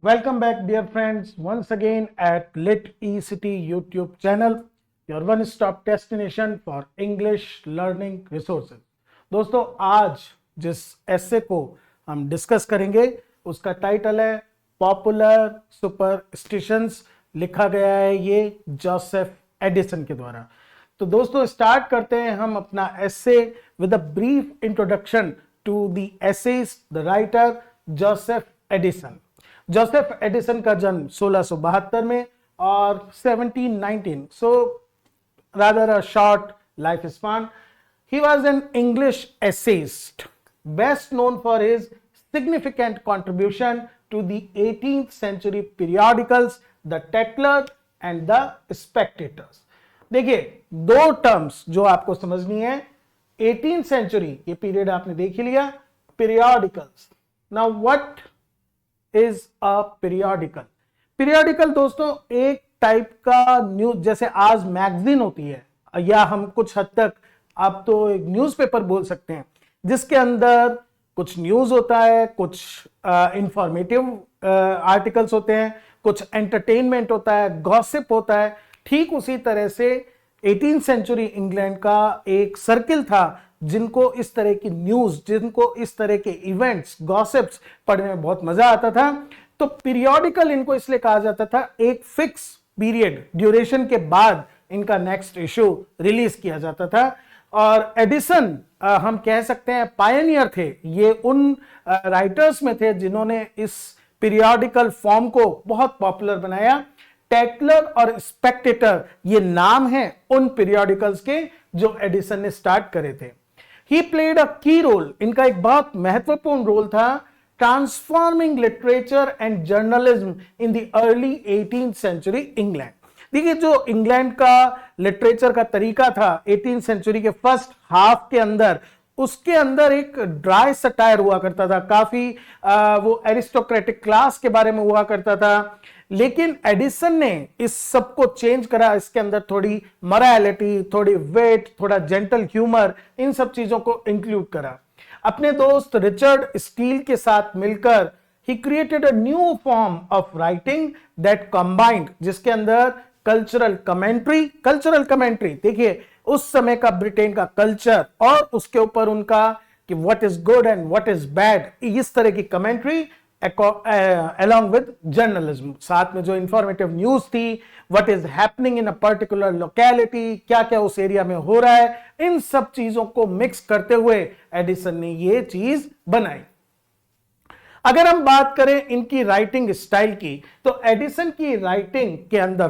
Welcome back, dear friends, once again at Lit ECT YouTube channel, your one-stop destination for English learning resources. दोस्तों, आज जिस ऐसे को हम डिस्कस करेंगे उसका टाइटल है पॉपुलर सुपरस्टिशंस। लिखा गया है ये जोसेफ एडिसन के द्वारा। तो दोस्तों, स्टार्ट करते हैं हम अपना ऐसे with a brief introduction to the essayist, the writer Joseph Addison. Joseph Addison का जन्म 1672 में और 1719, so rather a short life span. He was an English essayist, best known for his significant contribution to the 18th century periodicals, The Tatler and The Spectators. देखिए, दो terms जो आपको समझनी है। 18th सेंचुरी ये पीरियड आपने देख ही लिया। Periodicals, now what is a periodical? Periodical दोस्तों एक टाइप का न्यूज, जैसे आज मैगजीन होती है या हम कुछ हद तक आप तो एक न्यूज़पेपर बोल सकते हैं, जिसके अंदर कुछ न्यूज होता है, कुछ इंफॉर्मेटिव आर्टिकल्स होते हैं, कुछ एंटरटेनमेंट होता है, गॉसिप होता है। ठीक उसी तरह से 18th सेंचुरी इंग्लैंड का एक सर्किल था जिनको इस तरह की न्यूज, जिनको इस तरह के इवेंट्स, गॉसिप्स पढ़ने में बहुत मजा आता था। तो पीरियोडिकल इनको इसलिए कहा जाता था, एक फिक्स पीरियड ड्यूरेशन के बाद इनका नेक्स्ट इशू रिलीज किया जाता था। और एडिसन हम कह सकते हैं पायनियर थे। ये उन राइटर्स में थे जिन्होंने इस पीरियोडिकल फॉर्म को बहुत पॉपुलर बनाया। टैटलर और स्पेक्टेटर ये नाम हैं उन पीरियोडिकल्स के जो एडिसन ने स्टार्ट करे थे। ही प्लेड अ की रोल, इनका एक बहुत महत्वपूर्ण रोल था transforming literature and journalism in the early 18th century England. देखिए, जो इंग्लैंड का लिटरेचर का तरीका था 18th सेंचुरी के फर्स्ट हाफ के अंदर, उसके अंदर एक ड्राई सटायर हुआ करता था। काफी वो एरिस्टोक्रेटिक क्लास के बारे में हुआ करता था। लेकिन एडिसन ने इस सब को चेंज करा। इसके अंदर थोड़ी मोरालिटी, थोड़ी वेट, थोड़ा जेंटल ह्यूमर, इन सब चीजों को इंक्लूड करा। अपने दोस्त रिचर्ड स्टील के साथ मिलकर he created a new form of writing that combined, जिसके अंदर कल्चरल कमेंट्री, देखिए उस समय का ब्रिटेन का कल्चर और उसके ऊपर उनका कि what is good and what is bad, इस तरह की कमेंट्री along with journalism। साथ में जो इंफॉर्मेटिव न्यूज थी, what is happening in a particular locality, क्या क्या उस एरिया में हो रहा है, इन सब चीजों को मिक्स करते हुए एडिसन ने ये चीज बनाई। अगर हम बात करें इनकी राइटिंग स्टाइल की, तो एडिसन की राइटिंग के अंदर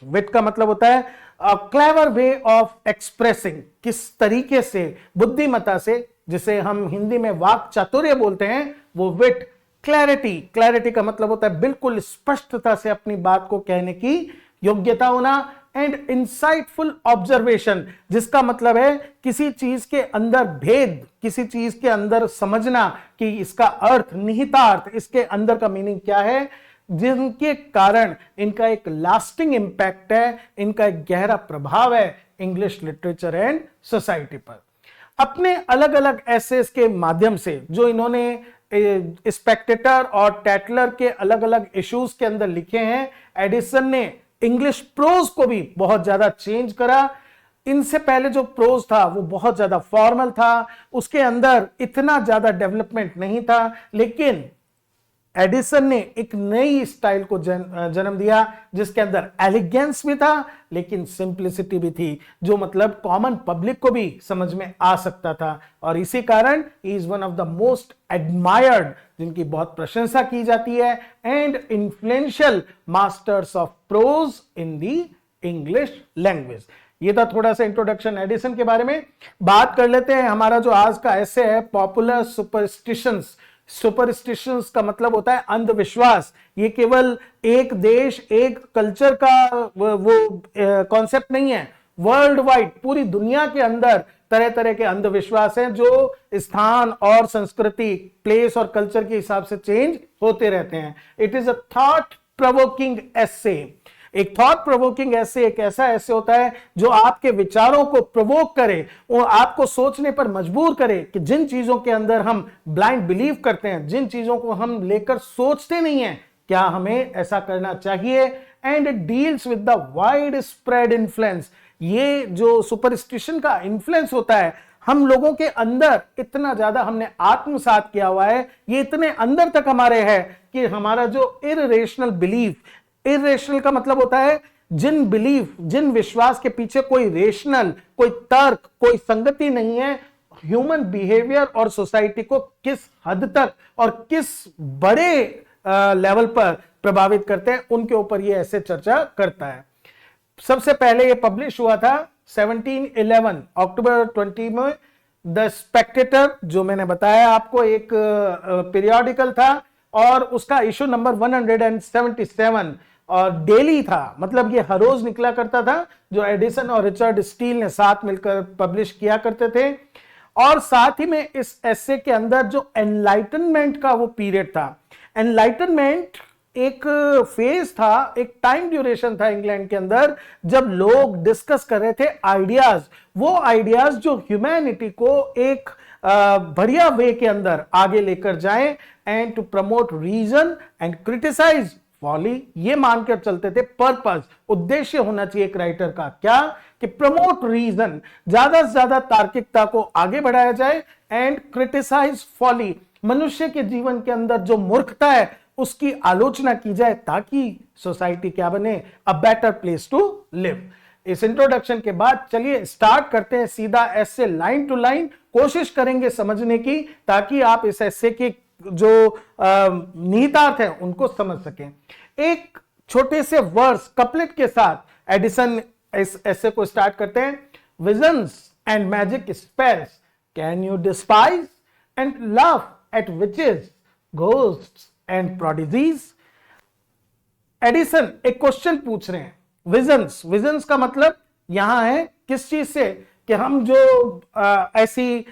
विट का मतलब होता है क्लेवर वे ऑफ एक्सप्रेसिंग, किस तरीके से, बुद्धिमत्ता से, जिसे हम हिंदी में वाक चातुर्य बोलते हैं, वो विट। क्लैरिटी का मतलब होता है बिल्कुल स्पष्टता से अपनी बात को कहने की योग्यता होना। एंड इंसाइटफुल ऑब्जर्वेशन, जिसका मतलब है किसी चीज के अंदर भेद, किसी चीज के अंदर समझना कि इसका अर्थ, निहितार्थ, इसके अंदर का मीनिंग क्या है, जिनके कारण इनका एक लास्टिंग इंपैक्ट है, इनका एक गहरा प्रभाव है इंग्लिश लिटरेचर एंड सोसाइटी पर। अपने अलग अलग एसेस के माध्यम से जो इन्होंने स्पेक्टेटर और टैटलर के अलग अलग इश्यूज के अंदर लिखे हैं, एडिसन ने इंग्लिश प्रोज को भी बहुत ज्यादा चेंज करा। इनसे पहले जो प्रोज था वो बहुत ज्यादा फॉर्मल था, उसके अंदर इतना ज्यादा डेवलपमेंट नहीं था। लेकिन एडिसन ने एक नई स्टाइल को जन्म दिया, जिसके अंदर एलिगेंस भी था लेकिन सिंप्लिसिटी भी थी, जो मतलब कॉमन पब्लिक को भी समझ में आ सकता था। और इसी कारण he is one of the most admired, जिनकी बहुत प्रशंसा की जाती है, and influential masters of pros in the English language. ये था थोड़ा सा इंट्रोडक्शन एडिसन के बारे में। बात कर लेते हैं हमारा जो आज का ऐसे है, पॉपुलर सुपरस्टिशंस। सुपरस्टिशंस का मतलब होता है अंधविश्वास। ये केवल एक देश, एक कल्चर का वो कॉन्सेप्ट नहीं है। वर्ल्ड वाइड, पूरी दुनिया के अंदर तरह तरह के अंधविश्वास हैं जो स्थान और संस्कृति, प्लेस और कल्चर के हिसाब से चेंज होते रहते हैं। It is a thought provoking essay. एक थॉट प्रोवोकिंग ऐसे एक ऐसा ऐसे होता है जो आपके विचारों को प्रोवोक करे, वो आपको सोचने पर मजबूर करे कि जिन चीजों के अंदर हम ब्लाइंड बिलीव करते हैं, जिन चीजों को हम लेकर सोचते नहीं हैं, क्या हमें ऐसा करना चाहिए, and it deals with the wide spread influence. ये जो सुपरस्टिशन का इन्फ्लुएंस होता है हम लोगों के अंदर, इतना ज्यादा हमने आत्मसात किया हुआ है, ये इतने अंदर तक हमारे है कि हमारा जो इररेशनल बिलीफ, इररेशनल का मतलब होता है जिन बिलीफ, जिन विश्वास के पीछे कोई रेशनल, कोई तर्क, कोई संगति नहीं है, ह्यूमन बिहेवियर और सोसाइटी को किस हद तक और किस बड़े लेवल पर प्रभावित करते हैं, उनके ऊपर ये ऐसे चर्चा करता है। सबसे पहले ये पब्लिश हुआ था 1711 अक्टूबर 20 में, द स्पेक्टेटर, जो मैंने बताया आपको, एक पीरियोडिकल था और उसका इशू नंबर 177 और डेली था, मतलब ये हर रोज निकला करता था, जो एडिसन और रिचर्ड स्टील ने साथ मिलकर पब्लिश किया करते थे। और साथ ही में इस एसे के अंदर जो एनलाइटनमेंट का वो पीरियड था, एनलाइटनमेंट एक फेज था, एक टाइम ड्यूरेशन था इंग्लैंड के अंदर, जब लोग डिस्कस कर रहे थे आइडियाज, वो आइडियाज जो ह्यूमैनिटी को एक बढ़िया वे के अंदर आगे लेकर जाएं, and to promote reason and criticise folly. ये मानकर चलते थे, पर्पस, उद्देश्य होना चाहिए एक राइटर का, क्या कि प्रमोट रीजन, ज्यादा से ज्यादा तार्किकता को आगे बढ़ाया जाए, एंड क्रिटिसाइज फॉली, मनुष्य के जीवन के अंदर जो मूर्खता है उसकी आलोचना की जाए, ताकि सोसाइटी क्या बने, a better place to live. इस इंट्रोडक्शन के बाद चलिए स्टार्ट करते हैं सीधा एसे, लाइन टू लाइन कोशिश करेंगे समझने की, ताकि आप इस एसे के जो निहितार्थ है उनको समझ सकें। एक छोटे से वर्स कपलेट के साथ एडिसन इस एसे को स्टार्ट करते हैं। Visions and magic spells, can you despise and laugh at witches, ghosts and prodigies. Edison एक क्वेश्चन पूछ रहे हैं, विजन्स, विजन्स का मतलब यहां है किस चीज से, कि हम जो ऐसी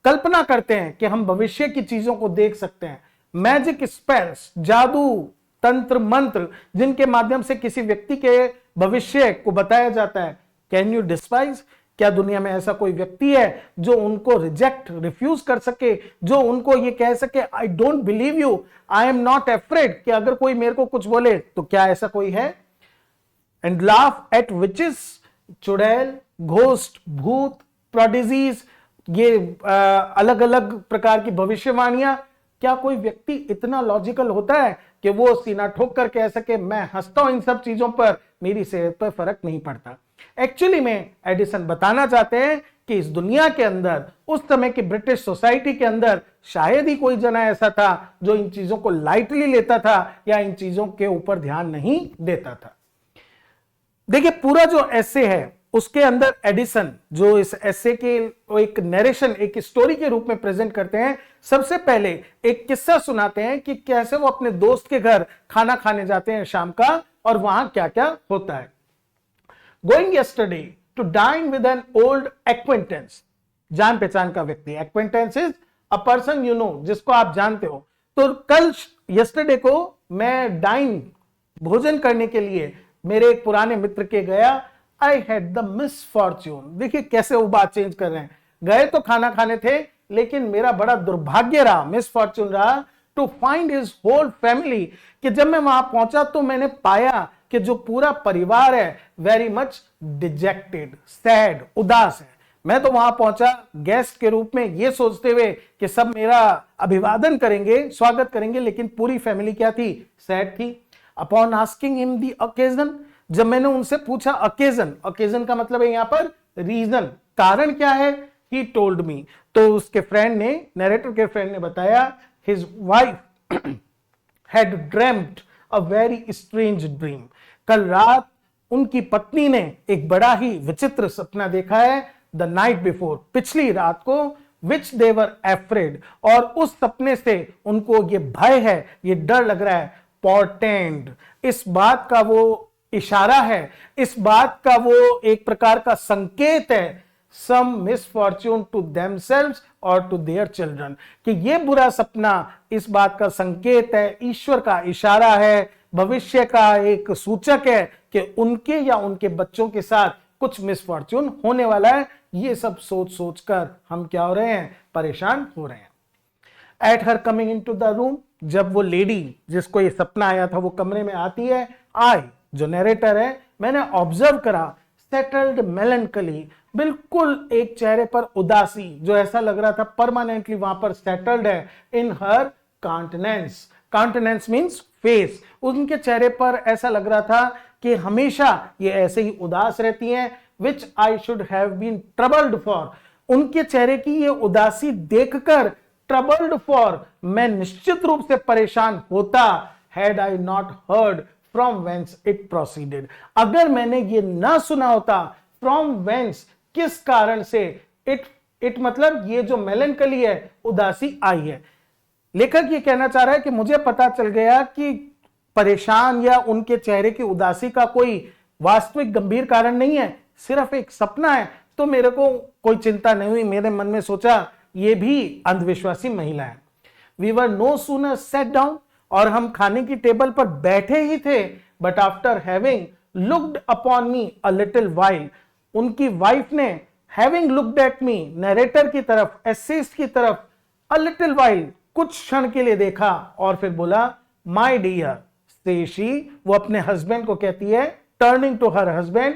कल्पना करते हैं कि हम भविष्य की चीजों को देख सकते हैं। मैजिक स्पेल्स, जादू, तंत्र, मंत्र, जिनके माध्यम से किसी व्यक्ति के भविष्य को बताया जाता है। कैन यू डिस्पाइज, क्या दुनिया में ऐसा कोई व्यक्ति है जो उनको रिजेक्ट, रिफ्यूज कर सके, जो उनको ये कह सके I don't believe you, I am not afraid, कि अगर कोई मेरे को कुछ बोले तो क्या ऐसा कोई है। एंड लाफ एट विचेस, चुड़ैल, घोस्ट, भूत, प्रोडिजीज, ये अलग अलग प्रकार की भविष्यवाणियां। क्या कोई व्यक्ति इतना लॉजिकल होता है कि वो सीना ठोक कर कह सके मैं हंसता हूं इन सब चीजों पर, मेरी सेहत पर फर्क नहीं पड़ता। एक्चुअली में एडिसन बताना चाहते हैं कि इस दुनिया के अंदर, उस समय की ब्रिटिश सोसाइटी के अंदर शायद ही कोई जना ऐसा था जो इन चीजों को लाइटली लेता था या इन चीजों के ऊपर ध्यान नहीं देता था। देखिए पूरा जो एसे है उसके अंदर एडिसन जो इस एसे के एक नरेशन, एक स्टोरी के रूप में प्रेजेंट करते हैं। सबसे पहले एक किस्सा सुनाते हैं कि कैसे वो अपने दोस्त के घर खाना खाने जाते हैं शाम का, और वहां क्या क्या होता है। Going yesterday to dine with an old acquaintance, जान पहचान का व्यक्ति, acquaintance is a person you know, जिसको आप जानते हो। तो कल यस्टरडे को मैं डाइन, भोजन करने के लिए मेरे एक पुराने मित्र के गया। आई हैड द मिसफॉर्च्यून, देखिए कैसे वो बात चेंज कर रहे हैं, गए तो खाना खाने थे, लेकिन मेरा बड़ा दुर्भाग्य रहा, मिसफॉर्च्यून रहा, to find his whole family, कि जब मैं वहां पहुंचा तो मैंने पाया कि जो पूरा परिवार है वेरी मच डिजेक्टेड, सैड, उदास है। मैं तो वहां पहुंचा गेस्ट के रूप में ये सोचते हुए कि सब मेरा अभिवादन करेंगे, स्वागत करेंगे, लेकिन पूरी फैमिली क्या थी, सैड थी। Upon asking him the occasion, जब मैंने उनसे पूछा ओकेजन, ओकेजन का मतलब है यहां पर रीजन, कारण क्या है, ही टोल्ड मी, तो उसके फ्रेंड ने, नरेटर के फ्रेंड ने बताया, his wife had dreamed a very strange dream, कल रात उनकी पत्नी ने एक बड़ा ही विचित्र सपना देखा है, द नाइट बिफोर, पिछली रात को, विच दे वर एफ्रेड, और उस सपने से उनको ये भय है, ये डर लग रहा है। पोर्टेंड, इस बात का वो इशारा है, इस बात का वो एक प्रकार का संकेत है, सम मिसफॉर्च्यून टू देमसेल्व्स और टू देयर चिल्ड्रन, कि ये बुरा सपना इस बात का संकेत है, ईश्वर का इशारा है, भविष्य का एक सूचक है कि उनके या उनके बच्चों के साथ कुछ मिसफॉर्च्यून होने वाला है। ये सब सोच सोच कर हम क्या हो रहे हैं, परेशान हो रहे हैं। At her coming in to the room, जब वो लेडी जिसको ये सपना आया था वो कमरे में आती है, आई जो नरेटर है, मैंने ऑब्जर्व करा सेटल्ड मेलनकली, बिल्कुल एक चेहरे पर उदासी, जो ऐसा लग रहा था परमानेंटली वहां पर सेटल्ड है, इन हर काउंटेनेंस। Countenance means face. उनके चेहरे पर ऐसा लग रहा था कि हमेशा ये ऐसे ही उदास रहती हैं, which I should have been troubled for. उनके चेहरे की ये उदासी देखकर ट्रबल्ड फॉर, मैं निश्चित रूप से परेशान होता, had I not heard from whence it proceeded. अगर मैंने ये ना सुना होता, फ्रॉम वेंस किस कारण से, इट मतलब ये जो मेलनकली है, उदासी आई है। लेखक ये कहना चाह रहा है कि मुझे पता चल गया कि परेशान या उनके चेहरे की उदासी का कोई वास्तविक गंभीर कारण नहीं है, सिर्फ एक सपना है। तो मेरे को कोई चिंता नहीं हुई, मेरे मन में सोचा ये भी अंधविश्वासी महिला है। We were no sooner sat down, और हम खाने की टेबल पर बैठे ही थे, but after having looked upon me a little while, उनकी वाइफ ने having looked at me, narrator की तरफ, एसेस्ट की तरफ, अ लिटिल वाइल कुछ क्षण के लिए देखा, और फिर बोला माय डियर से शी, वो अपने हस्बैंड को कहती है, turning to her husband,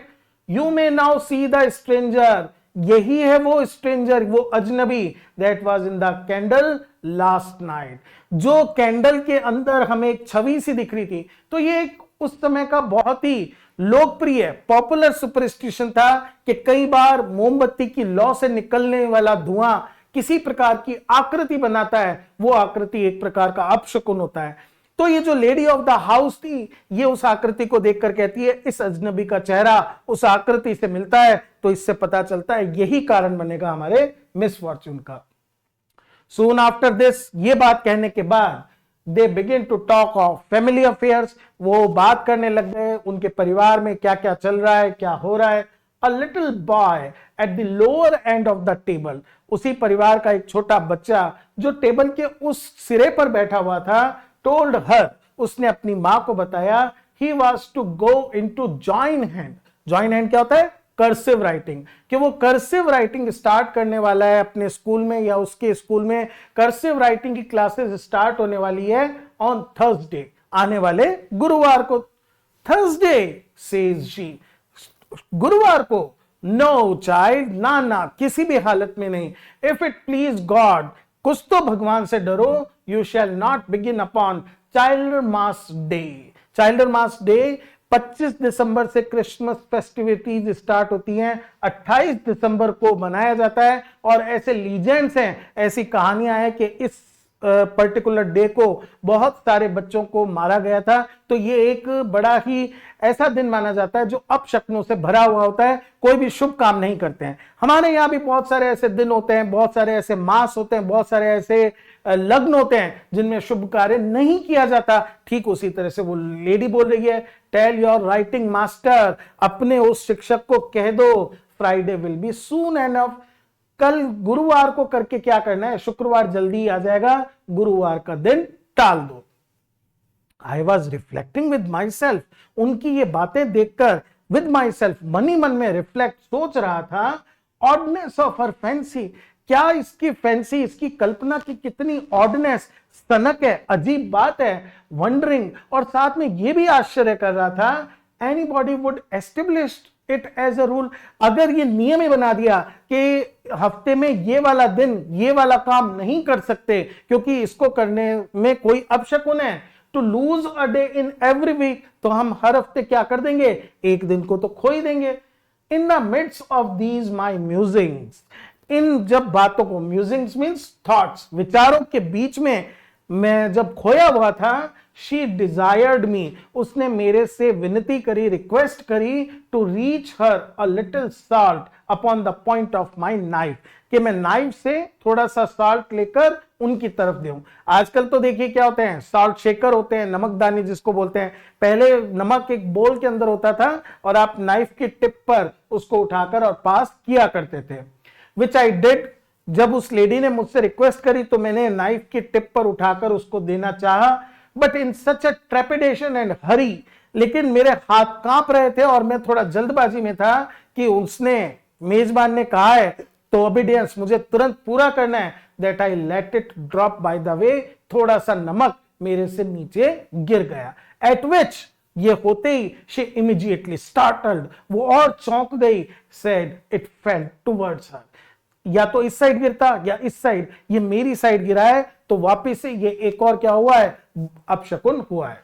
you may now see the stranger, यही है वो स्ट्रेंजर, वो अजनबी, that was in the candle last night, जो कैंडल के अंदर हमें एक छवि सी दिख रही थी। तो ये एक उस समय का बहुत ही लोकप्रिय पॉपुलर सुपरस्टिशन था कि कई बार मोमबत्ती की लौ से निकलने वाला धुआं किसी प्रकार की आकृति बनाता है, वो आकृति एक प्रकार का अपशकुन होता है। तो ये जो लेडी ऑफ द हाउस थी, ये उस आकृति को देखकर कहती है इस अजनबी का चेहरा उस आकृति से मिलता है, तो इससे पता चलता है यही कारण बनेगा हमारे मिसफॉर्चून का। सून आफ्टर दिस, ये बात कहने के बाद, they begin to talk of family affairs, वो बात करने लग गए उनके परिवार में क्या क्या चल रहा है, क्या हो रहा है। A little boy at the lower and of the table, उसी परिवार का एक छोटा बच्चा जो टेबल के उस सिरे पर बैठा हुआ था, टोल्ड हर, उसने अपनी मां को बताया, he was to go in to join hand. Join hand क्या होता है? कर्सिव राइटिंग, कि वो कर्सिव राइटिंग स्टार्ट करने वाला है अपने स्कूल में, या उसके स्कूल में कर्सिव राइटिंग की क्लासेस स्टार्ट होने वाली है ऑन थर्सडे, आने वाले गुरुवार को। थर्सडे सेज शी, गुरुवार को। नो चाइल्ड, ना ना, किसी भी हालत में नहीं। इफ इट प्लीज गॉड, कुछ तो भगवान से डरो, you shall not begin upon child mass day. Child mass day 25 दिसंबर से क्रिसमस फेस्टिविटीज स्टार्ट होती हैं, 28 दिसंबर को मनाया जाता है। और ऐसे लीजेंड्स हैं, ऐसी कहानियां हैं कि इस पर्टिकुलर डे को बहुत सारे बच्चों को मारा गया था। तो ये एक बड़ा ही ऐसा दिन माना जाता है जो अपशक्नों से भरा हुआ होता है, कोई भी शुभ काम नहीं करते हैं। हमारे यहाँ भी बहुत सारे ऐसे दिन होते हैं, बहुत सारे ऐसे मास होते हैं, बहुत सारे ऐसे लग्न होते हैं जिनमें शुभ कार्य नहीं किया जाता। ठीक उसी तरह से वो लेडी बोल रही है, टेल योर राइटिंग मास्टर, अपने उस शिक्षक को कह दो, Friday will be soon enough, कल गुरुवार को करके क्या करना है, शुक्रवार जल्दी आ जाएगा, गुरुवार का दिन टाल दो। I was reflecting with my self, उनकी ये बातें देखकर विद माई सेल्फ, मन ही मन में रिफ्लेक्ट, सोच रहा था, ऑडनेस ऑफ हर फैंसी, क्या इसकी फैंसी, इसकी कल्पना की कितनी ऑडनेस, सनक है, अजीब बात है। वंडरिंग, और साथ में यह भी आश्चर्य कर रहा था, anybody would establish it as a rule, अगर ये नियम ही बना दिया कि हफ्ते में ये वाला दिन ये वाला काम नहीं कर सकते क्योंकि इसको करने में कोई अपशकुन है, to lose a day in every week, तो हम हर हफ्ते क्या कर देंगे, एक दिन को तो खो ही देंगे। In the midst of these my musings, इन जब बातों को, म्यूजिंग्स मीन्स थॉट्स, विचारों के बीच में मैं जब खोया हुआ था, शी डिजायर्ड मी, उसने मेरे से विनती करी, रिक्वेस्ट करी, to reach her a little salt upon the point of my knife, कि मैं नाइफ से थोड़ा सा साल्ट लेकर उनकी तरफ दूं। आजकल तो देखिए क्या होते हैं, साल्ट शेकर होते हैं, नमकदानी जिसको बोलते हैं। पहले नमक एक बोल के अंदर होता था और आप नाइफ की टिप पर उसको उठाकर और पास किया करते थे, विच आई डिड। जब उस लेडी ने मुझसे रिक्वेस्ट करी तो मैंने नाइफ की टिप पर उठाकर उसको देना चाहा, but in such a trepidation and hurry, लेकिन मेरे हाथ कांप रहे थे और मैं थोड़ा जल्दबाजी में था कि उसने, मेजबान ने कहा है तो ओबीडियंस मुझे तुरंत पूरा करना है, that I let it drop by the way, थोड़ा सा नमक मेरे से नीचे गिर गया। एट विच, ये होते ही, शी इमीडिएटली स्टार्टल्ड, वो और चौंक गई, सेड इट फेल टुवर्ड्स हर, या तो इस साइड गिरता या इस साइड, ये मेरी साइड गिरा है, तो वापिस से ये एक और क्या हुआ है, अपशकुन हुआ है।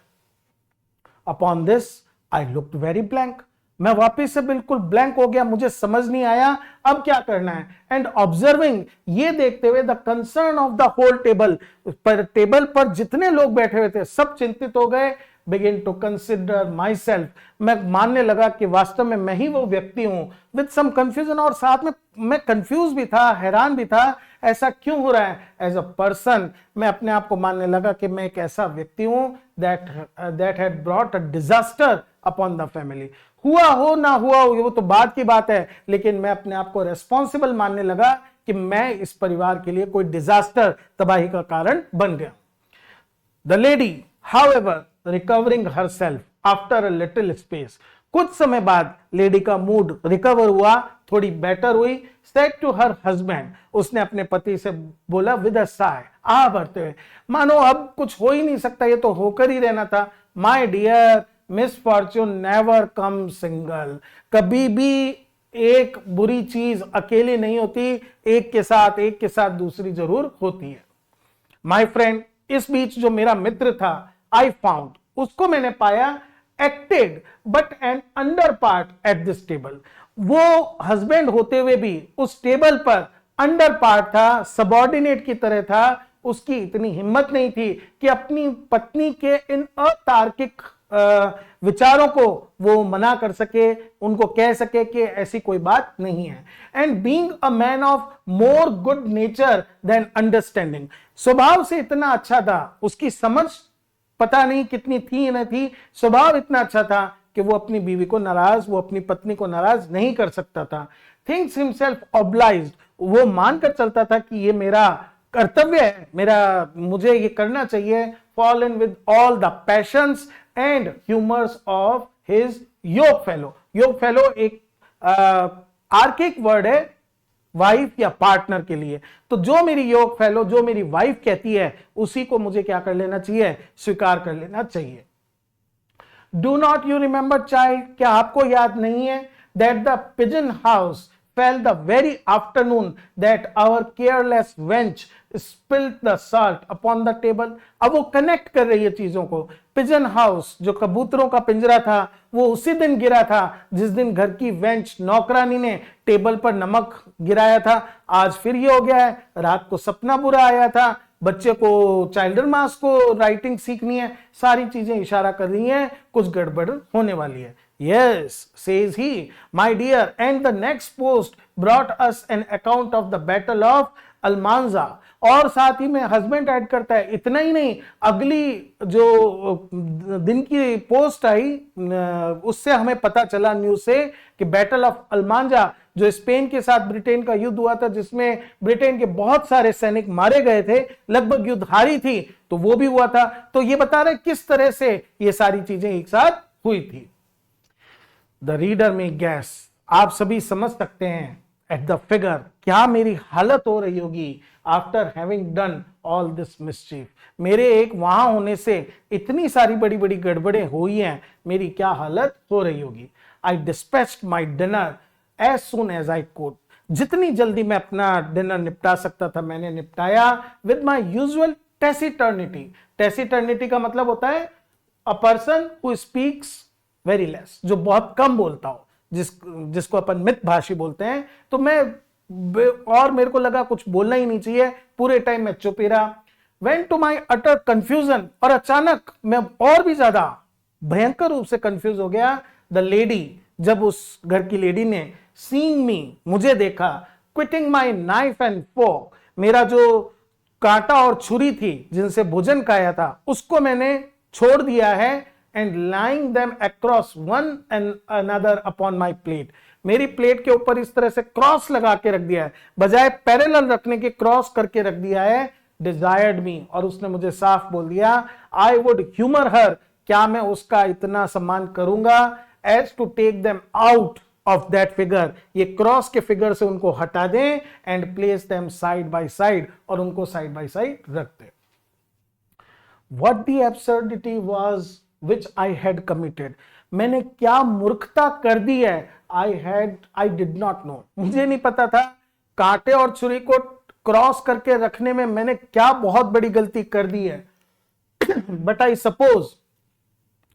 Upon this I looked very blank, मैं वापिस से बिल्कुल ब्लैंक हो गया, मुझे समझ नहीं आया अब क्या करना है। एंड ऑब्जर्विंग, ये देखते हुए, the concern of the whole table, पर टेबल पर जितने लोग बैठे हुए थे सब चिंतित हो गए। Begin to consider myself, मैं मानने लगा कि वास्तव में मैं ही वो व्यक्ति हूं। विद सम कंफ्यूजन, और साथ में मैं कंफ्यूज भी था, हैरान भी था, ऐसा क्यों हो रहा है। एज अ पर्सन, मैं अपने आप को मानने लगा कि मैं एक ऐसा व्यक्ति हूं that had brought a disaster upon the family. हुआ हो ना हुआ हो वो तो बाद की बात है, लेकिन मैं अपने आप को रेस्पॉन्सिबल मानने लगा कि मैं इस परिवार के लिए कोई डिजास्टर, तबाही का कारण बन गया। The lady, however, recovering herself after a little space, कुछ समय बाद लेडी का मूड रिकवर हुआ, थोड़ी बेटर हुई। said to her husband, उसने अपने पति से बोला with a sigh, आ भरते हुए, मानो अब कुछ हो ही नहीं सकता, ये तो होकर ही रहना था। My dear, misfortune never comes single, कभी भी एक बुरी चीज अकेले नहीं होती, एक के साथ दूसरी जरूर होती है। माई फ्रेंड, इस बीच जो मेरा मित्र था, आई फाउंड, उसको मैंने पाया, acted but an under part at this table, वो हस्बैंड होते हुए भी उस टेबल पर अंडर पार्ट था, सबॉर्डिनेट की तरह था। उसकी इतनी हिम्मत नहीं थी कि अपनी पत्नी के इन अतार्किक विचारों को वो मना कर सके, उनको कह सके कि ऐसी कोई बात नहीं है। And being a man of more good nature than understanding, स्वभाव से इतना अच्छा था, उसकी समझ पता नहीं कितनी थी न थी, स्वभाव इतना अच्छा था कि वो अपनी बीवी को नाराज, वो अपनी पत्नी को नाराज नहीं कर सकता था। थिंक्स हिमसेल्फ ऑब्लाइज्ड, वो मानकर चलता था कि ये मेरा कर्तव्य है, मुझे ये करना चाहिए। Fallen with all the patience and humours of his योग फेलो। योग फेलो एक आर्किक वर्ड है वाइफ या पार्टनर के लिए, तो जो मेरी योग फेलो, जो मेरी वाइफ कहती है, उसी को मुझे क्या कर लेना चाहिए, स्वीकार कर लेना चाहिए। Do not you remember child, क्या आपको याद नहीं है, that the pigeon house fell the very afternoon that our careless wench spilled the salt upon the table। अब वो कनेक्ट कर रही है चीजों को। पिजन हाउस, जो कबूतरों का पिंजरा था, वो उसी दिन गिरा था जिस दिन घर की वेंच, नौकरानी ने टेबल पर नमक गिराया था। आज फिर ये हो गया है। रात को सपना बुरा आया था, बच्चे को चाइल्डर मास को राइटिंग सीखनी है, सारी चीजें इशारा कर रही हैं कुछ गड़बड़ होने वाली है। Yes, says he, my dear, and the next post brought us an account of the battle of Almanza। और साथ ही में हस्बैंड ऐड करता है, इतना ही नहीं, अगली जो दिन की पोस्ट आई उससे हमें पता चला न्यूज से कि बैटल ऑफ अलमांजा, जो स्पेन के साथ ब्रिटेन का युद्ध हुआ था, जिसमें ब्रिटेन के बहुत सारे सैनिक मारे गए थे, लगभग युद्ध हारी थी, तो वो भी हुआ था। तो ये बता रहे किस तरह से ये सारी चीजें एक साथ हुई थी। द रीडर में गैस, आप सभी समझ सकते हैं एट द फिगर, क्या मेरी हालत हो रही होगी after having done all this mischief, मेरे एक वहां होने से इतनी सारी बड़ी बड़ी गड़बड़े हुई हैं, मेरी क्या हालत हो रही होगी। I dispatched my dinner as soon as I could, जितनी जल्दी मैं अपना डिनर निपटा सकता था मैंने निपटाया। विद माई यूजुअल टेसिटर्निटी, टेसिटर्निटी का मतलब होता है a person who speaks very less, जो बहुत कम बोलता हो, जिसको अपन मित भाषी बोलते हैं। तो मैं और मेरे को लगा कुछ बोलना ही नहीं चाहिए, पूरे टाइम मैं चुप ही रहा। Went to my utter confusion, और अचानक मैं और भी ज्यादा भयंकर रूप से कंफ्यूज हो गया। द लेडी, जब उस घर की लेडी ने सीइंग मी, मुझे देखा, quitting my knife and fork, मेरा जो कांटा और छुरी थी जिनसे भोजन खाया था उसको मैंने छोड़ दिया है, and lying them across one and another upon my plate, मेरी प्लेट के ऊपर इस तरह से क्रॉस लगा के रख दिया है, बजाय पैरेलल रखने के क्रॉस करके रख दिया है। डिजायर्ड मी, और उसने मुझे साफ बोल दिया, आई वुड ह्यूमर हर, क्या मैं उसका इतना सम्मान करूंगा, as to take them out of that figure, ये क्रॉस के फिगर से उनको हटा दें, and place them side by side, और उनको साइड बाय साइड रख दें। What the absurdity was which I had committed, मैंने क्या मूर्खता कर दी है, आई डिड नॉट नो, मुझे नहीं पता था कांटे और छुरी को क्रॉस करके रखने में मैंने क्या बहुत बड़ी गलती कर दी है। बट आई सपोज,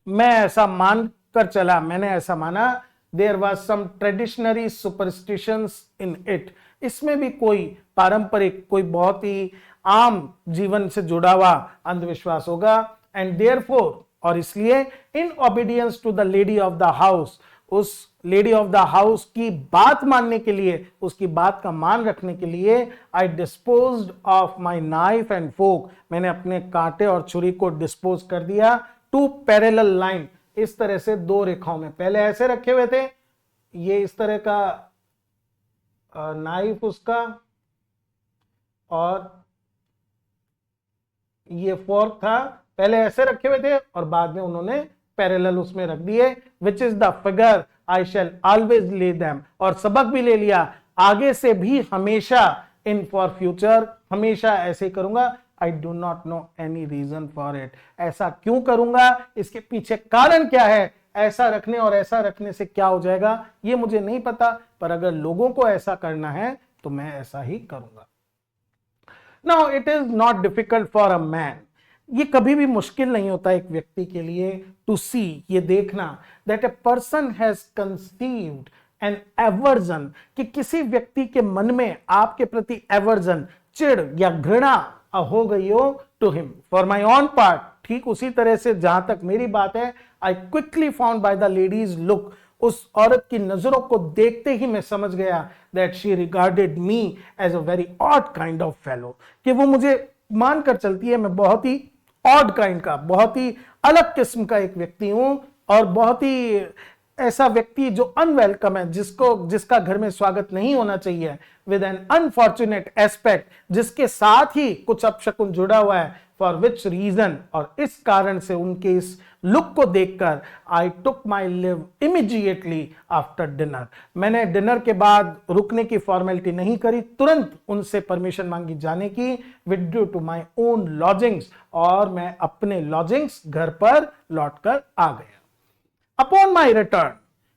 मैं ऐसा मान कर चला, मैंने ऐसा माना, there was some traditionary superstitions in it, इसमें भी कोई पारंपरिक, कोई बहुत ही आम जीवन से जुड़ा हुआ अंधविश्वास होगा। एंड देयरफॉर, और इसलिए, in obedience to the lady of the house, उस लेडी ऑफ द हाउस की बात मानने के लिए, उसकी बात का मान रखने के लिए, I disposed of my knife and fork, मैंने अपने कांटे और छुरी को डिस्पोज कर दिया टू पैरेलल लाइन, इस तरह से दो रेखाओं में। पहले ऐसे रखे हुए थे, ये इस तरह का नाइफ उसका, और ये फोर्क था, पहले ऐसे रखे हुए थे और बाद में उन्होंने पैरेलल उसमें रख दिए, which is the figure I shell always ले देम, और सबक भी ले लिया, आगे से भी हमेशा, इन फॉर फ्यूचर हमेशा ऐसे ही करूंगा। I do not know any reason for it, ऐसा क्यों करूंगा, इसके पीछे कारण क्या है, ऐसा रखने और ऐसा रखने से क्या हो जाएगा, ये मुझे नहीं पता, पर अगर लोगों को ऐसा करना है तो मैं ऐसा ही करूंगा। Now it is not difficult for a man, ये कभी भी मुश्किल नहीं होता एक व्यक्ति के लिए, टू सी, ये देखना, that a person has conceived an aversion, कि किसी व्यक्ति के मन में आपके प्रति एवर्जन, चिढ़ या घृणा हो गई हो, to him. For my own part, ठीक उसी तरह से जहां तक मेरी बात है, I quickly found by the lady's look, उस औरत की नजरों को देखते ही मैं समझ गया that she regarded me as a very odd kind of fellow, कि वो मुझे मानकर चलती है मैं बहुत ही ऑड काइंड का, बहुत ही अलग किस्म का एक व्यक्ति हूं, और बहुत ही ऐसा व्यक्ति जो अनवेलकम है, जिसका घर में स्वागत नहीं होना चाहिए, विद एन अनफॉर्चुनेट एस्पेक्ट, जिसके साथ ही कुछ अपशकुन जुड़ा हुआ है, फॉर विच रीजन, और इस कारण से उनके इस लुक को देखकर आई टुक माई लिव इमीडिएटली आफ्टर डिनर, मैंने डिनर के बाद रुकने की फॉर्मेलिटी नहीं करी, तुरंत उनसे परमिशन मांगी जाने की, withdrew to my own lodgings, और मैं अपने लॉजिंग्स घर पर लौटकर आ गया। अपॉन माई रिटर्न,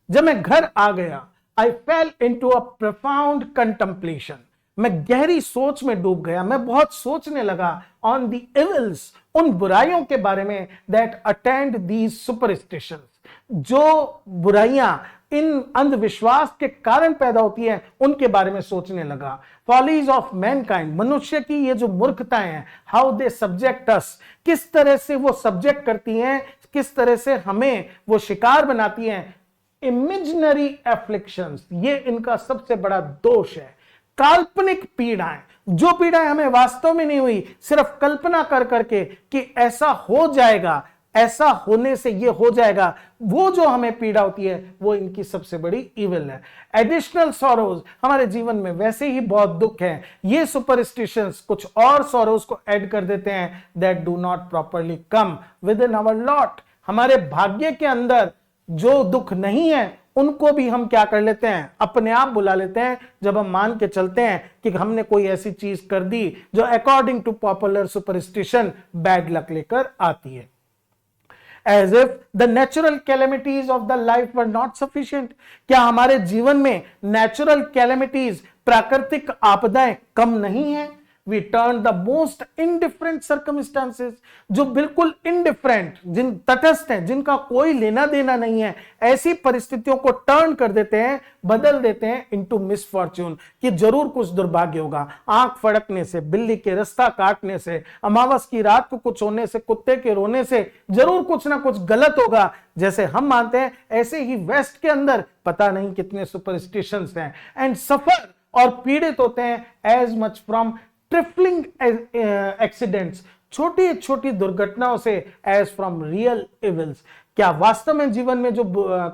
जब मैं घर आ गया, I fell into a profound contemplation, मैं गहरी सोच में डूब गया, मैं बहुत सोचने लगा, ऑन द इविल्स, उन बुराइयों के बारे में, दैट अटेंड दीज सुपरस्टिशंस, जो बुराइयां इन अंधविश्वास के कारण पैदा होती हैं, उनके बारे में सोचने लगा। फॉलीज ऑफ मैनकाइंड, मनुष्य की ये जो मूर्खताएं हैं, हाउ दे सब्जेक्ट अस, किस तरह से वो सब्जेक्ट करती हैं, किस तरह से हमें वो शिकार बनाती हैं। इमेजिनरी एफ्लिक्शंस, ये इनका सबसे बड़ा दोष है। काल्पनिक पीड़ाएं, जो पीड़ाएं हमें वास्तव में नहीं हुई, सिर्फ कल्पना कर करके कि ऐसा हो जाएगा, ऐसा होने से ये हो जाएगा, वो जो हमें पीड़ा होती है, वो इनकी सबसे बड़ी इविल है। एडिशनल सॉरोज, हमारे जीवन में वैसे ही बहुत दुख है, ये सुपरस्टिशंस कुछ और सॉरोज को ऐड कर देते हैं, that do not properly come within our lot, हमारे भाग्य के अंदर जो दुख नहीं है उनको भी हम क्या कर लेते हैं, अपने आप बुला लेते हैं, जब हम मान के चलते हैं कि हमने कोई ऐसी चीज कर दी जो according to popular superstition bad luck लेकर आती है। As if the natural calamities of the life were not sufficient, क्या हमारे जीवन में नेचुरल कैलेमिटीज, प्राकृतिक आपदाएं कम नहीं है। We turn the most indifferent circumstances, जो बिल्कुल indifferent, जिन तटस्थ हैं, जिनका कोई लेना देना नहीं है, ऐसी परिस्थितियों को टर्न कर देते हैं, बदल देते हैं into misfortune, कि जरूर कुछ दुर्भाग्य होगा। आंख फड़कने से, बिल्ली के रास्ता काटने से, अमावस की रात को कुछ होने से, कुत्ते के रोने से जरूर कुछ ना कुछ गलत होगा, जैसे हम मानते हैं, ऐसे ही वेस्ट के अंदर पता नहीं कितने सुपरस्टिशंस हैं, एंड सफर, और पीड़ित होते हैं as much from trifling accidents, छोटी छोटी दुर्घटनाओं से, एज फ्रॉम रियल इविल्स, क्या वास्तव में जीवन में जो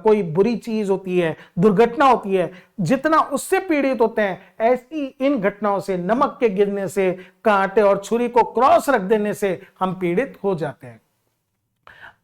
कोई बुरी चीज होती है, दुर्घटना होती है, जितना उससे पीड़ित होते हैं, ऐसी इन घटनाओं से, नमक के गिरने से, कांटे और छुरी को क्रॉस रख देने से हम पीड़ित हो जाते हैं।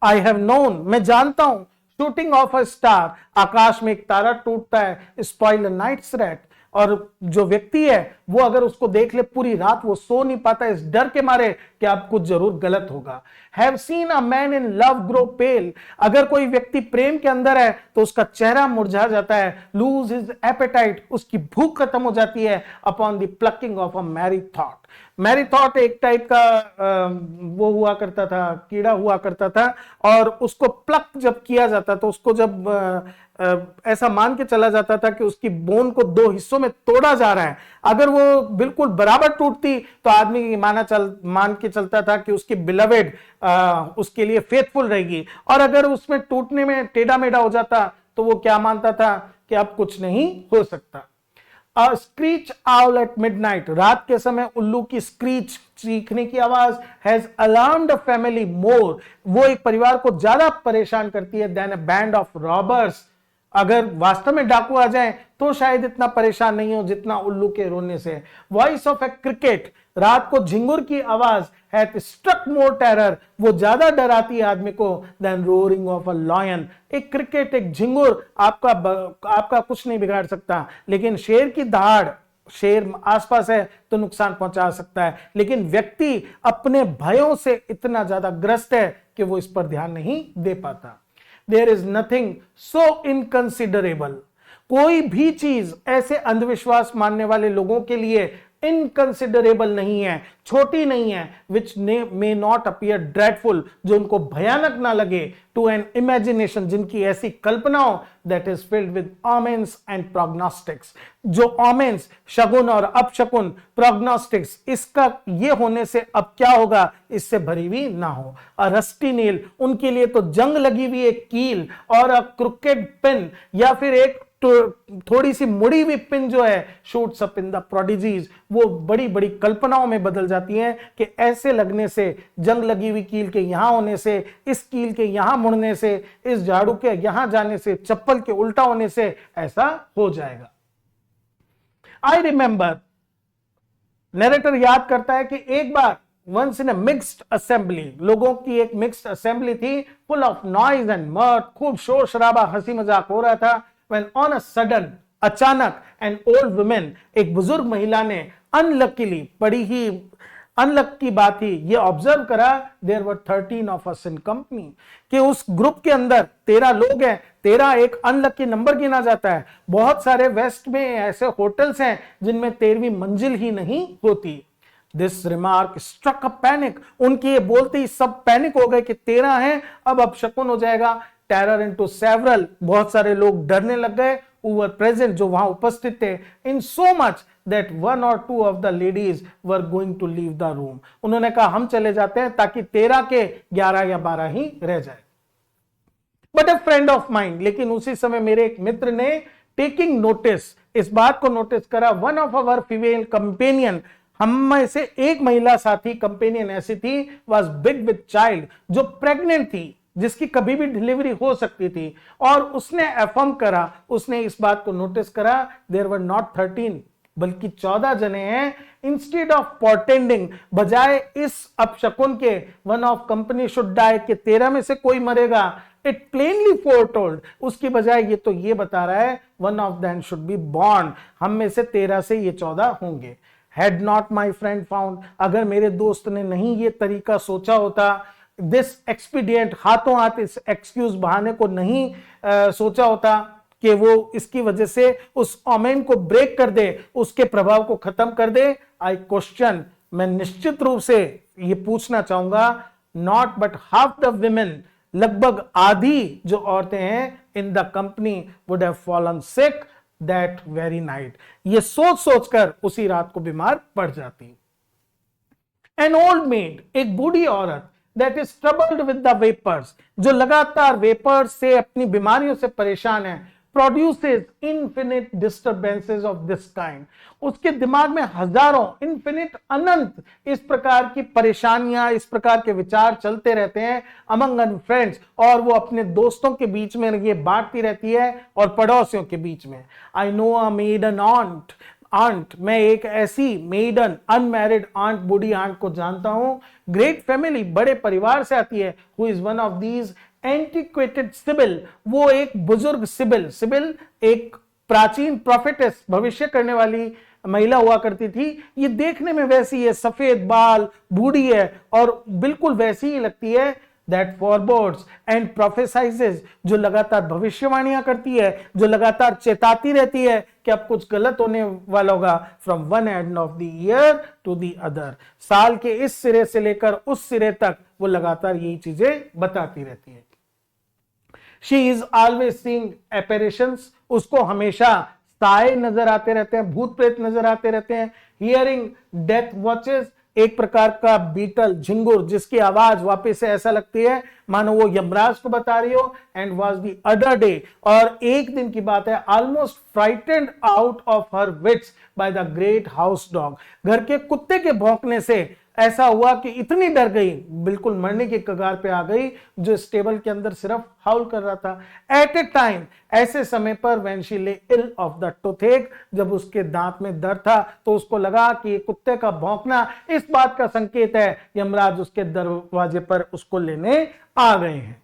आई हैव नोन, मैं जानता हूं, शूटिंग ऑफ अ स्टार, आकाश में एक तारा टूटता है, स्पॉइल अ नाइट्स रेस्ट, और जो व्यक्ति है वो अगर उसको देख ले पूरी रात वो सो नहीं पाता, इस डर के मारे कि अब कुछ जरूर गलत होगा। Have seen a man in love grow pale, अगर कोई व्यक्ति प्रेम के अंदर है तो उसका चेहरा मुरझा जाता है। लूज हिज एपेटाइट, उसकी भूख खत्म हो जाती है। Upon the plucking of a merry thought, merry thought एक टाइप का वो हुआ करता था, कीड़ा हुआ करता था, और उसको प्लक जब किया जाता तो उसको जब ऐसा मान के चला जाता था कि उसकी बोन को दो हिस्सों में तोड़ा जा रहा है, अगर वो बिल्कुल बराबर टूटती तो आदमी मान के चलता था कि उसकी बिलवेड उसके लिए फेथफुल रहेगी, और अगर उसमें टूटने में टेढ़ा मेढ़ा हो जाता तो वो क्या मानता था कि अब कुछ नहीं हो सकता। A screech owl at midnight, रात के समय उल्लू की स्क्रीच, चीखने की आवाज, has alarmed a family more, वो एक परिवार को ज्यादा परेशान करती है than a band of robbers, अगर वास्तव में डाकू आ जाए तो शायद इतना परेशान नहीं हो जितना उल्लू के रोने से। वॉइस ऑफ ए क्रिकेट, रात को झिंगुर की आवाज, हैथ स्ट्रक मोर टेरर, वो ज्यादा डराती है आदमी को than roaring of a lion, एक क्रिकेट, एक झिंगुर आपका कुछ नहीं बिगाड़ सकता, लेकिन शेर की दहाड़, शेर आसपास है तो नुकसान पहुंचा सकता है, लेकिन व्यक्ति अपने भयों से इतना ज्यादा ग्रस्त है कि वो इस पर ध्यान नहीं दे पाता। There is nothing so inconsiderable, कोई भी चीज ऐसे अंधविश्वास मानने वाले लोगों के लिए इनकंसिडरेबल नहीं है, छोटी नहीं है, विच मे नॉट अपीयर ड्रेडफुल, जो उनको भयानक ना लगे, टू एन इमेजिनेशन, जिनकी ऐसी कल्पना हो, that is filled with omens and prognostics, जो ऑमेंस, शगुन और अपशकुन, प्रोग्नोस्टिक्स, इसका ये होने से अब क्या होगा, इससे भरी हुई ना हो। अ रस्टी नेल, उनके लिए तो जंग लगी हुई एक कील, और अ क्रुकेड पिन, या फिर एक तो थोड़ी सी मुड़ी हुई पिन जो है, shoots up in the prodigies, वो बड़ी बड़ी कल्पनाओं में बदल जाती हैं कि ऐसे लगने से, जंग लगी हुई कील के यहां होने से, इस कील के यहां मुड़ने से, इस झाड़ू के यहां जाने से, चप्पल के उल्टा होने से ऐसा हो जाएगा। आई रिमेंबर, नरेटर याद करता है कि एक बार once in a mixed assembly, लोगों की एक मिक्स्ड असेंबली थी, full of noise and mirth, खूब शोर शराबा, हंसी मजाक हो रहा था, when on a sudden, अचानक, an old woman, एक बुजुर्ग महिला ने unluckily, बड़ी ही अनलक की बात ही ये ऑब्जर्व करा, there were 13 of us in company, कि उस ग्रुप के अंदर 13 लोग हैं, 13 एक अनलकी नंबर गिना जाता है। बहुत सारे वेस्ट में ऐसे होटल्स हैं जिनमें 13वीं मंजिल ही नहीं होती। This remark struck a panic, उनकी ये बोलते ही सब पैनिक हो गए कि 13 हैं, अब अपशकुन हो जाएगा। टेरर इनटू सेवरल, बहुत सारे लोग डरने लग गए, who were present, जो वहां उपस्थित थे, in so much that 1 or 2 of the ladies were going to leave the room, उन्होंने कहा हम चले जाते हैं ताकि 13 के 11 या 12 ही रह जाए। But a friend of mine, लेकिन उसी समय मेरे एक मित्र ने taking notice, इस बात को नोटिस करा, one of our female companion, हम में से एक महिला साथी कंपेनियन ऐसी थी, was big with child, जो प्रेग्नेंट थी, जिसकी कभी भी डिलीवरी हो सकती थी, और उसने अफर्म करा, उसने इस बात को नोटिस करा, देयर वर नॉट 13 बल्कि 14 जने हैं। इंस्टेड ऑफ पोर्टेंडिंग, बजाय इस अपशकुन के, one of company should die, के 13 में से कोई मरेगा, इट प्लेनली फोरटोल्ड, उसकी बजाय ये तो ये बता रहा है, one of them should be born, हम में से 13 से ये 14 होंगे। Had not my friend found, अगर मेरे दोस्त ने नहीं ये तरीका सोचा होता, दिस एक्सपीडियंट, हाथों हाथ इस एक्सक्यूज बहाने को नहीं सोचा होता कि वो इसकी वजह से उस ओमेन को ब्रेक कर दे, उसके प्रभाव को खत्म कर दे। आई क्वेश्चन, मैं निश्चित रूप से ये पूछना चाहूंगा, not but half the women, लगभग आधी जो औरतें हैं in the company would have fallen sick that very night, ये सोच सोचकर उसी रात को बीमार पड़ जाती। एन ओल्ड मेड, एक बूढ़ी औरत, that is troubled with the vapors, जो लगातार वेपर्स से, अपनी बीमारियों से परेशान है, produces infinite disturbances of this kind, उसके दिमाग में हजारों, infinite, अनंत इस प्रकार की परेशानियां, इस प्रकार के विचार चलते रहते हैं among her friends, और वो अपने दोस्तों के बीच में ये बांटती रहती है और पड़ोसियों के बीच में। I know a maiden aunt, मैं एक ऐसी मेडन अनमैरिड आंट, बूढ़ी आंट को जानता हूं, ग्रेट फैमिली, बड़े परिवार से आती है, who is one of these antiquated sibyl, वो एक बुजुर्ग सिबिल, सिबिल एक प्राचीन प्रोफेटेस, भविष्य करने वाली महिला हुआ करती थी, ये देखने में वैसी है, सफेद बाल, बूढ़ी है और बिल्कुल वैसी ही लगती है। दैट फॉरबोर्ड्स एंड प्रोफेसाइजेस, जो लगातार भविष्यवाणियां करती है, जो लगातार चेताती रहती है कि अब कुछ गलत होने वाला होगा। From one end of the year to the other, साल के इस सिरे से लेकर उस सिरे तक वो लगातार यही चीजें बताती रहती है। शी इज ऑलवेज सीइंग एपेरेशंस, उसको हमेशा साए नजर आते रहते हैं, भूत प्रेत नजर आते रहते हैं। हियरिंग डेथ वॉचेस, एक प्रकार का बीटल, झिंगुर, जिसकी आवाज वापस से ऐसा लगती है मानो वो यमराज को बता रही हो। And was the other day, और एक दिन की बात है, almost frightened out of her wits by the great house dog, घर के कुत्ते के भौंकने से ऐसा हुआ कि इतनी डर गई, बिल्कुल मरने के कगार पे आ गई, जो स्टेबल के अंदर सिर्फ हाउल कर रहा था। एट ए टाइम, ऐसे समय पर, व्हेन शी ले इल ऑफ द टोथेक, जब उसके दांत में दर्द था, तो उसको लगा कि ये कुत्ते का भौंकना इस बात का संकेत है यमराज उसके दरवाजे पर उसको लेने आ गए हैं।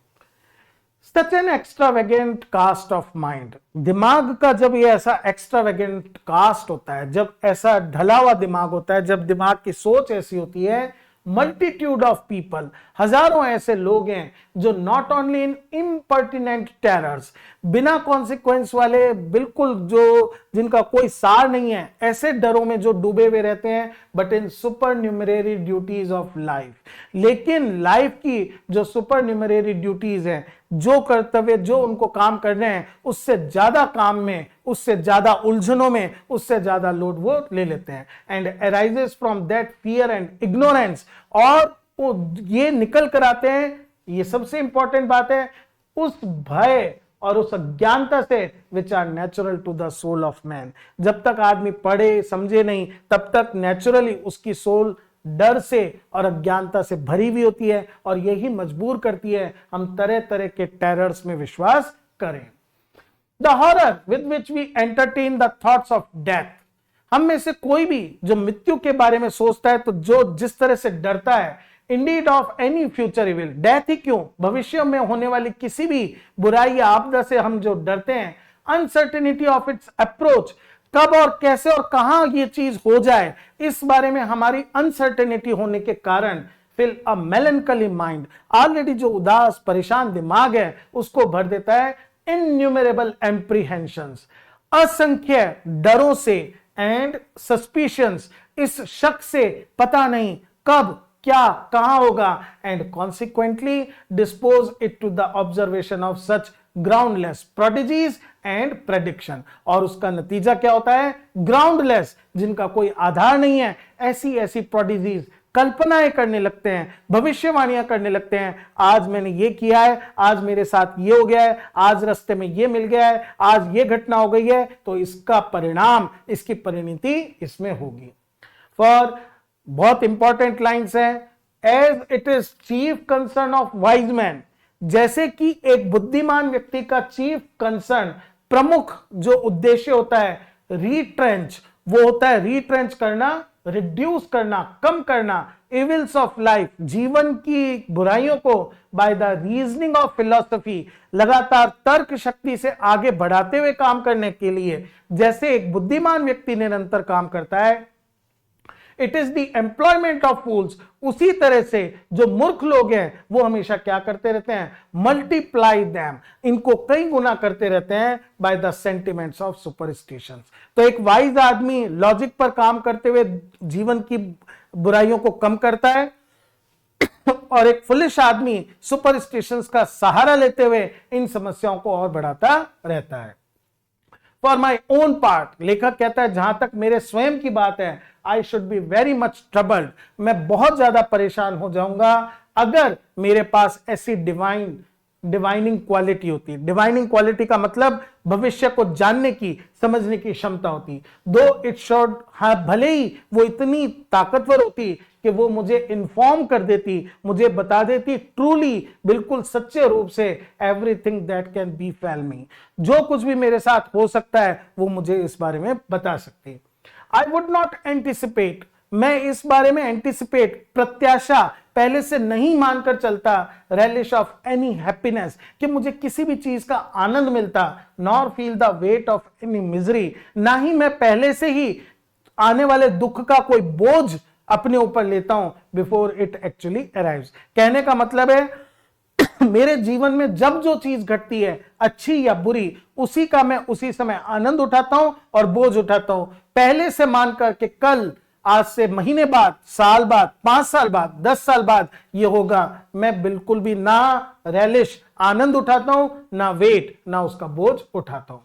Such an extravagant cast of mind, दिमाग का जब ये ऐसा extravagant cast होता है, जब ऐसा ढला हुआ दिमाग होता है, जब दिमाग की सोच ऐसी होती है, मल्टीट्यूड ऑफ पीपल, हजारों ऐसे लोग हैं जो not only in impertinent terrors, बिना कॉन्सिक्वेंस वाले, बिल्कुल जो जिनका कोई सार नहीं है, ऐसे डरों में जो डूबे हुए रहते हैं, but in supernumerary duties of life, लेकिन लाइफ की जो सुपर न्यूमरेरी ड्यूटीज हैं, जो कर्तव्य, जो उनको काम करने हैं, उससे ज्यादा काम में, उससे ज्यादा उलझनों में, उससे ज्यादा लोड वो ले लेते हैं। And arises from that fear and ignorance, और वो ये निकल कर आते हैं, ये सबसे इंपॉर्टेंट बात है, उस भय और उस अज्ञानता से which are natural to the soul of man. जब तक आदमी पढ़े समझे नहीं, तब तक नेचुरली उसकी सोल डर से और अज्ञानता से भरी हुई होती है, और यही मजबूर करती है हम तरह तरह के टेरर्स में विश्वास करें। The horror with which we entertain the thoughts of death, हम में से कोई भी जो मृत्यु के बारे में सोचता है, तो जो जिस तरह से डरता है, indeed of any future evil, death ही क्यों, भविष्य में होने वाली किसी भी बुराई या आपदा से हम जो डरते हैं, अनसर्टेनिटी ऑफ इट्स अप्रोच, कब और कैसे और कहां ये चीज हो जाए, इस बारे में हमारी अनसर्टेनिटी होने के कारण fill a melancholy mind, already जो उदास परेशान दिमाग है उसको भर देता है इन्यूमरेबल एम्प्रीहेंशंस, असंख्य डरों से, एंड सस्पिशंस, इस शक से पता नहीं कब क्या कहां होगा, and consequently dispose it to the observation of such groundless prodigies and prediction, और उसका नतीजा क्या होता है, ग्राउंडलेस, जिनका कोई आधार नहीं है, ऐसी ऐसी प्रोडिजीज, कल्पनाएं करने लगते हैं, भविष्यवाणियां करने लगते हैं, आज मैंने ये किया है, आज मेरे साथ ये हो गया है, आज रास्ते में ये मिल गया है, आज ये घटना हो गई है, तो इसका परिणाम, इसकी परिणति इसमें होगी। फॉर, बहुत इंपॉर्टेंट लाइंस हैं, as it is chief concern of wise man, जैसे कि एक बुद्धिमान व्यक्ति का चीफ कंसर्न, प्रमुख जो उद्देश्य होता है, रीट्रेंच, वो होता है रीट्रेंच करना, रिड्यूस करना, कम करना, इविल्स ऑफ लाइफ, जीवन की बुराइयों को, by the reasoning of philosophy, लगातार तर्क शक्ति से आगे बढ़ाते हुए काम करने के लिए, जैसे एक बुद्धिमान व्यक्ति निरंतर काम करता है। It is the employment of fools, उसी तरह से जो मूर्ख लोग हैं वो हमेशा क्या करते रहते हैं, मल्टीप्लाई दैम, इनको कई गुना करते रहते हैं, by the sentiments of superstitions. तो एक वाइज आदमी लॉजिक पर काम करते हुए जीवन की बुराइयों को कम करता है, और एक फुलिश आदमी सुपरस्टिशंस का सहारा लेते हुए इन समस्याओं को और बढ़ाता रहता है। फॉर माई ओन पार्ट, लेखक कहता है, जहां तक मेरे स्वयं की बात है, I should be very much troubled, मैं बहुत ज्यादा परेशान हो जाऊंगा अगर मेरे पास ऐसी डिवाइनिंग क्वालिटी होती। डिवाइनिंग क्वालिटी का मतलब भविष्य को जानने की, समझने की क्षमता होती। दो इट शुड, हाँ, भले ही वो इतनी ताकतवर होती कि वो मुझे इन्फॉर्म कर देती, मुझे बता देती ट्रूली, बिल्कुल सच्चे रूप से, everything that can befall me, जो कुछ भी मेरे साथ हो सकता है वो मुझे इस बारे में बता सकती। आई वुड नॉट एंटिसिपेट, मैं इस बारे में एंटिसिपेट, प्रत्याशा पहले से नहीं मानकर चलता, relish ऑफ एनी हैप्पीनेस, कि मुझे किसी भी चीज का आनंद मिलता, nor feel the weight of any misery, ना ही मैं पहले से ही आने वाले दुख का कोई बोझ अपने ऊपर लेता हूं बिफोर इट एक्चुअली अराइव्स। कहने का मतलब है मेरे जीवन में जब जो चीज घटती है, अच्छी या बुरी, उसी का मैं उसी समय आनंद उठाता हूं और बोझ उठाता हूं, पहले से मानकर के कल, आज से महीने बाद, साल बाद, 5 साल बाद, 10 साल बाद ये होगा, मैं बिल्कुल भी ना relish आनंद उठाता हूं, ना वेट, ना उसका बोझ उठाता हूं।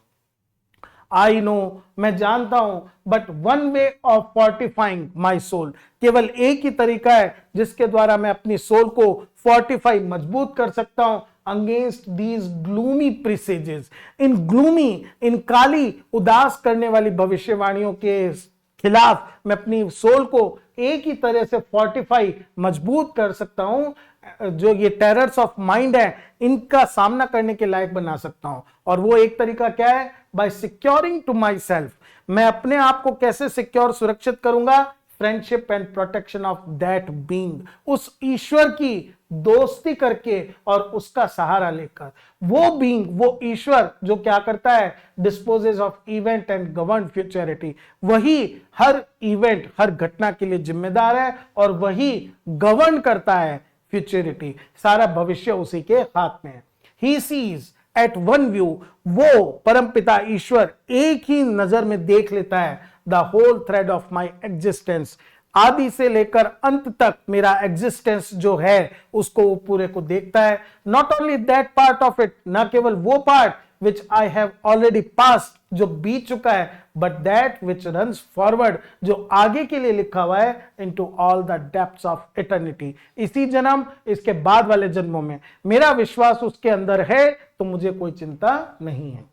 आई नो, मैं जानता हूं, but one way of fortifying my soul, केवल एक ही तरीका है जिसके द्वारा मैं अपनी सोल को फोर्टिफाई, मजबूत कर सकता हूं अगेंस्ट दीज ग्लूमी प्रिसेजेस, इन ग्लूमी, इन काली, उदास करने वाली भविष्यवाणियों के खिलाफ मैं अपनी सोल को एक ही तरह से फोर्टिफाई, मजबूत कर सकता हूं, जो ये टेरर्स ऑफ माइंड है इनका सामना करने के लायक बना सकता हूं। और वो एक तरीका क्या है? By securing to myself, मैं अपने आप को कैसे सिक्योर, सुरक्षित करूंगा? Friendship and protection of that being, उस ईश्वर की दोस्ती करके और उसका सहारा लेकर। वो बीइंग, वो ईश्वर जो क्या करता है? Dispossess of event and govern futurity, वही हर इवेंट, हर घटना के लिए जिम्मेदार है और वही गवर्न करता है फ्यूचरिटी, सारा भविष्य उसी के हाथ में है। He sees at one view, वो परमपिता ईश्वर एक ही नजर में देख लेता है the whole thread of my existence, आदि से लेकर अंत तक मेरा एग्जिस्टेंस जो है उसको वो पूरे को देखता है। Not only that part of it, ना केवल वो part which I have already passed, जो बीत चुका है, but that which runs forward, जो आगे के लिए लिखा हुआ है, into all the depths of eternity, इसी जन्म, इसके बाद वाले जन्मों में मेरा विश्वास उसके अंदर है, तो मुझे कोई चिंता नहीं है।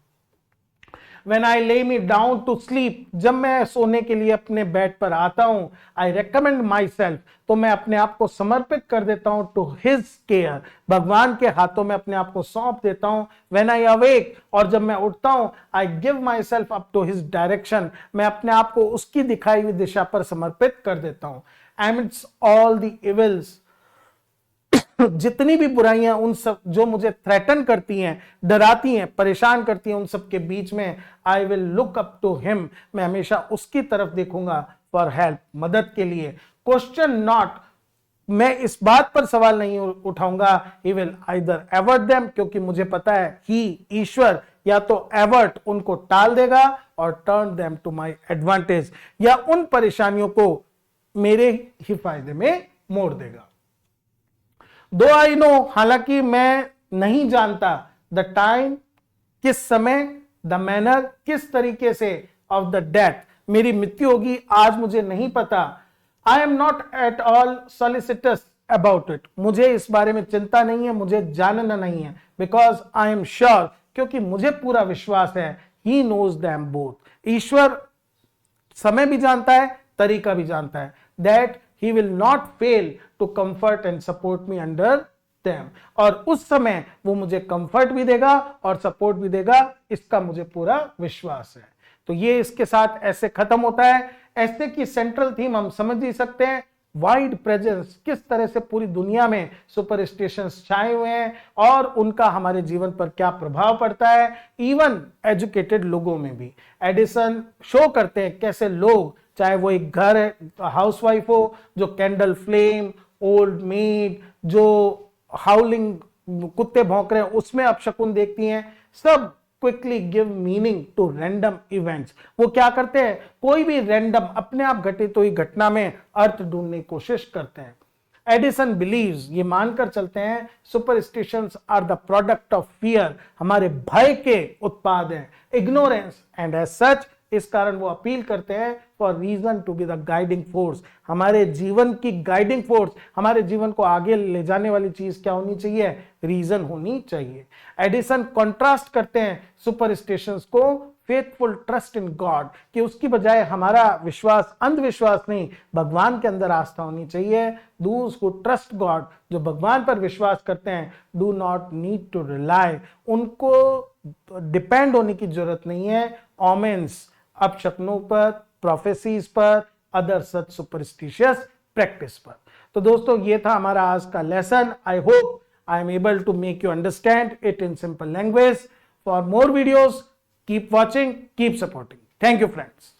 When I lay me down to sleep, जब मैं सोने के लिए अपने बेड पर आता हूं, I recommend myself, तो मैं अपने आप को समर्पित कर देता हूं to his care, भगवान के हाथों में अपने आप को सौंप देता हूं। When I awake, और जब मैं उठता हूं, I give myself up to his direction, मैं अपने आप को उसकी दिखाई हुई दिशा पर समर्पित कर देता हूं। Amidst all the evils, जितनी भी बुराइयां, उन सब जो मुझे थ्रेटन करती हैं, डराती हैं, परेशान करती हैं, उन सब के बीच में I will look up to him, मैं हमेशा उसकी तरफ देखूंगा फॉर हेल्प, मदद के लिए। क्वेश्चन नॉट, मैं इस बात पर सवाल नहीं उठाऊंगा, he will either avert them, क्योंकि मुझे पता है ही, ईश्वर, या तो एवर्ट, उनको टाल देगा, और turn them to my advantage, या उन परेशानियों को मेरे ही फायदे में मोड़ देगा। दो आई नो, हालांकि मैं नहीं जानता, द टाइम, किस समय, द मैनर, किस तरीके से, ऑफ द डेथ, मेरी मृत्यु होगी, आज मुझे नहीं पता। I am not at all solicitous about it, मुझे इस बारे में चिंता नहीं है, मुझे जानना नहीं है, बिकॉज आई एम श्योर, क्योंकि मुझे पूरा विश्वास है, ही नोज देम बोथ, ईश्वर समय भी जानता है, तरीका भी जानता है, that he will not fail to comfort and support me under them, और उस समय वो मुझे कंफर्ट भी देगा और सपोर्ट भी देगा, इसका मुझे पूरा विश्वास है। तो ये इसके साथ ऐसे खत्म होता है। ऐसे की सेंट्रल थीम हम समझ ही सकते हैं, वाइड प्रेजेंस, किस तरह से पूरी दुनिया में सुपरस्टिशंस छाए हुए हैं और उनका हमारे जीवन पर क्या प्रभाव पड़ता है, इवन एजुकेटेड लोगों में भी। एडिसन शो करते हैं कैसे लोग, चाहे वो एक घर है, हाउसवाइफ हो, जो कैंडल फ्लेम, ओल्ड मेड, जो हाउलिंग कुत्ते भौंक रहे हैं उसमें अपशकुन देखती हैं, सब quickly give meaning to random events. वो क्या करते हैं, कोई भी रैंडम अपने आप घटित हुई घटना में अर्थ ढूंढने की कोशिश करते हैं। एडिसन बिलीव्स, ये मानकर चलते हैं, superstitions are the product of fear, हमारे भय के उत्पाद हैं, इग्नोरेंस, एंड एज सच, इस कारण वो अपील करते हैं for reason to be the guiding force, हमारे जीवन की गाइडिंग फोर्स, हमारे जीवन को आगे ले जाने वाली चीज क्या होनी चाहिए, रीजन होनी चाहिए। एडिसन कॉन्ट्रास्ट करते हैं सुपरस्टिशंस को फेथफुल ट्रस्ट इन गॉड, कि उसकी बजाय हमारा विश्वास, अंधविश्वास नहीं, भगवान के अंदर आस्था होनी चाहिए। दोज हु ट्रस्ट गॉड, जो भगवान पर विश्वास करते हैं, do not need to rely, उनको डिपेंड होने की जरूरत नहीं है ओमेन्स, अपशक्नों पर, प्रोफेसीज पर, अदर सच सुपरस्टिशियस प्रैक्टिस पर। तो दोस्तों ये था हमारा आज का lesson. I hope I am able to make you understand it in simple language. For more videos keep watching, keep supporting. Thank you friends.